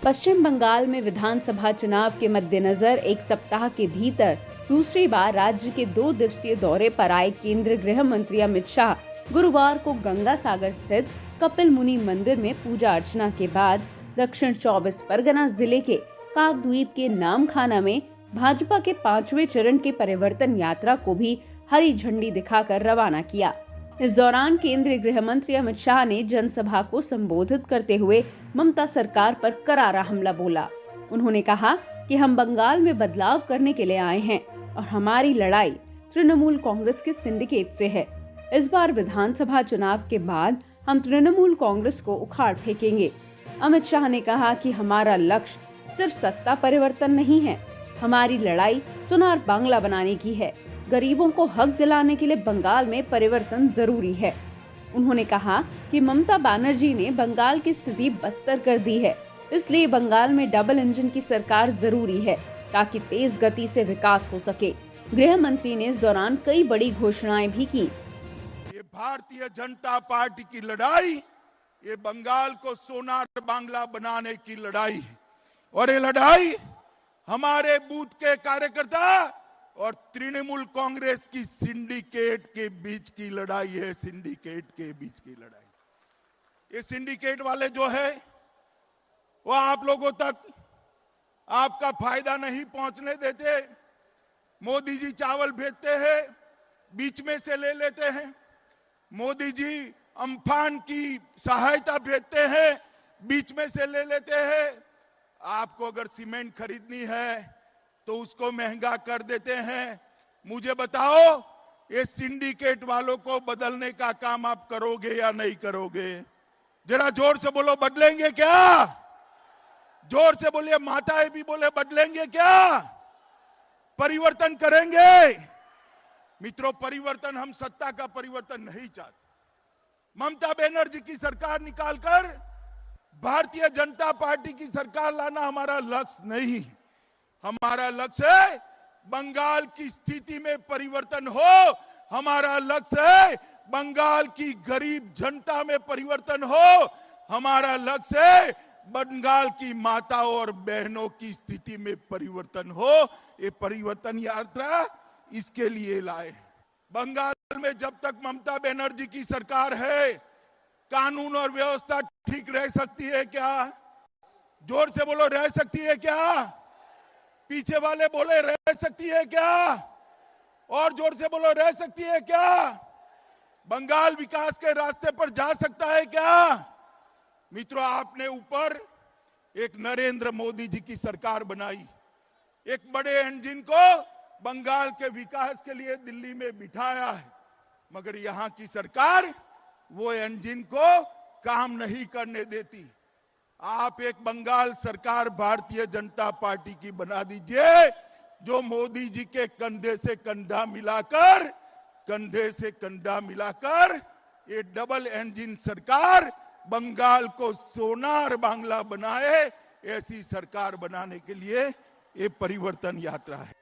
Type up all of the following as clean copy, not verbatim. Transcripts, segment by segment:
पश्चिम बंगाल में विधानसभा चुनाव के मद्देनजर एक सप्ताह के भीतर दूसरी बार राज्य के 2 दिवसीय दौरे पर आए केंद्रीय गृह मंत्री अमित शाह गुरुवार को गंगा सागर स्थित कपिल मुनि मंदिर में पूजा अर्चना के बाद दक्षिण 24 परगना जिले के काकद्वीप के नामखाना में भाजपा के 5वें चरण के परिवर्तन यात्रा को भी हरी झंडी दिखाकर रवाना किया। इस दौरान केंद्रीय गृह मंत्री अमित शाह ने जनसभा को संबोधित करते हुए ममता सरकार पर करारा हमला बोला। उन्होंने कहा कि हम बंगाल में बदलाव करने के लिए आए हैं और हमारी लड़ाई तृणमूल कांग्रेस के सिंडिकेट से है। इस बार विधानसभा चुनाव के बाद हम तृणमूल कांग्रेस को उखाड़ फेंकेंगे। अमित शाह ने कहा कि हमारा लक्ष्य सिर्फ सत्ता परिवर्तन नहीं है, हमारी लड़ाई सुनार बांग्ला बनाने की है। गरीबों को हक दिलाने के लिए बंगाल में परिवर्तन जरूरी है। उन्होंने कहा कि ममता बनर्जी ने बंगाल की स्थिति बदतर कर दी है, इसलिए बंगाल में डबल इंजन की सरकार जरूरी है ताकि तेज गति से विकास हो सके। गृह मंत्री ने इस दौरान कई बड़ी घोषणाएं भी की। ये भारतीय जनता पार्टी की लड़ाई, ये बंगाल को सोनार बांग्ला बनाने की लड़ाई है और ये लड़ाई हमारे बूथ के कार्यकर्ता और तृणमूल कांग्रेस की सिंडिकेट के बीच की लड़ाई है। सिंडिकेट के बीच की लड़ाई, ये सिंडिकेट वाले जो है वो आप लोगों तक आपका फायदा नहीं पहुंचने देते। मोदी जी चावल भेजते हैं, बीच में से ले लेते हैं। मोदी जी अम्फान की सहायता भेजते हैं, बीच में से ले लेते हैं। आपको अगर सीमेंट खरीदनी है तो उसको महंगा कर देते हैं। मुझे बताओ, ये सिंडिकेट वालों को बदलने का काम आप करोगे या नहीं करोगे? जरा जोर से बोलो, बदलेंगे क्या? जोर से बोलिए, माताएं भी बोले बदलेंगे क्या? परिवर्तन करेंगे। मित्रों, परिवर्तन, हम सत्ता का परिवर्तन नहीं चाहते। ममता बनर्जी की सरकार निकालकर भारतीय जनता पार्टी की सरकार लाना हमारा लक्ष्य नहीं। हमारा लक्ष्य है बंगाल की स्थिति में परिवर्तन हो। हमारा लक्ष्य है बंगाल की गरीब जनता में परिवर्तन हो। हमारा लक्ष्य है बंगाल की माताओं और बहनों की स्थिति में परिवर्तन हो। ये परिवर्तन यात्रा इसके लिए लाए। बंगाल में जब तक ममता बनर्जी की सरकार है, कानून और व्यवस्था ठीक रह सकती है क्या? जोर से बोलो, रह सकती है क्या? पीछे वाले बोले, रह सकती है क्या? और जोर से बोलो, रह सकती है क्या? बंगाल विकास के रास्ते पर जा सकता है क्या? मित्रों, आपने ऊपर एक नरेंद्र मोदी जी की सरकार बनाई, एक बड़े इंजन को बंगाल के विकास के लिए दिल्ली में बिठाया है, मगर यहां की सरकार वो इंजन को काम नहीं करने देती। आप एक बंगाल सरकार भारतीय जनता पार्टी की बना दीजिए, जो मोदी जी के कंधे से कंधा मिलाकर ये डबल इंजन सरकार बंगाल को सोनार बांग्ला बनाए। ऐसी सरकार बनाने के लिए ये परिवर्तन यात्रा है।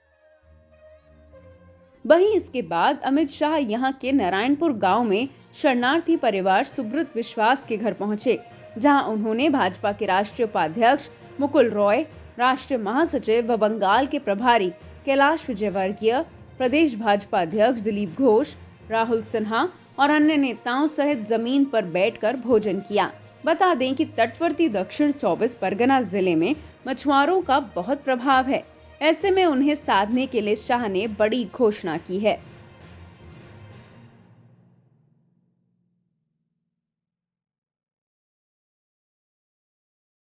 वहीं इसके बाद अमित शाह यहां के नारायणपुर गांव में शरणार्थी परिवार सुब्रत विश्वास के घर पहुंचे, जहां उन्होंने भाजपा के राष्ट्रीय उपाध्यक्ष मुकुल रॉय, राष्ट्रीय महासचिव व बंगाल के प्रभारी कैलाश विजयवर्गीय, प्रदेश भाजपा अध्यक्ष दिलीप घोष, राहुल सिन्हा और अन्य नेताओं सहित जमीन पर बैठकर भोजन किया। बता दें कि तटवर्ती दक्षिण 24 परगना जिले में मछुआरों का बहुत प्रभाव है। ऐसे में उन्हें साधने के लिए शाह ने बड़ी घोषणा की है।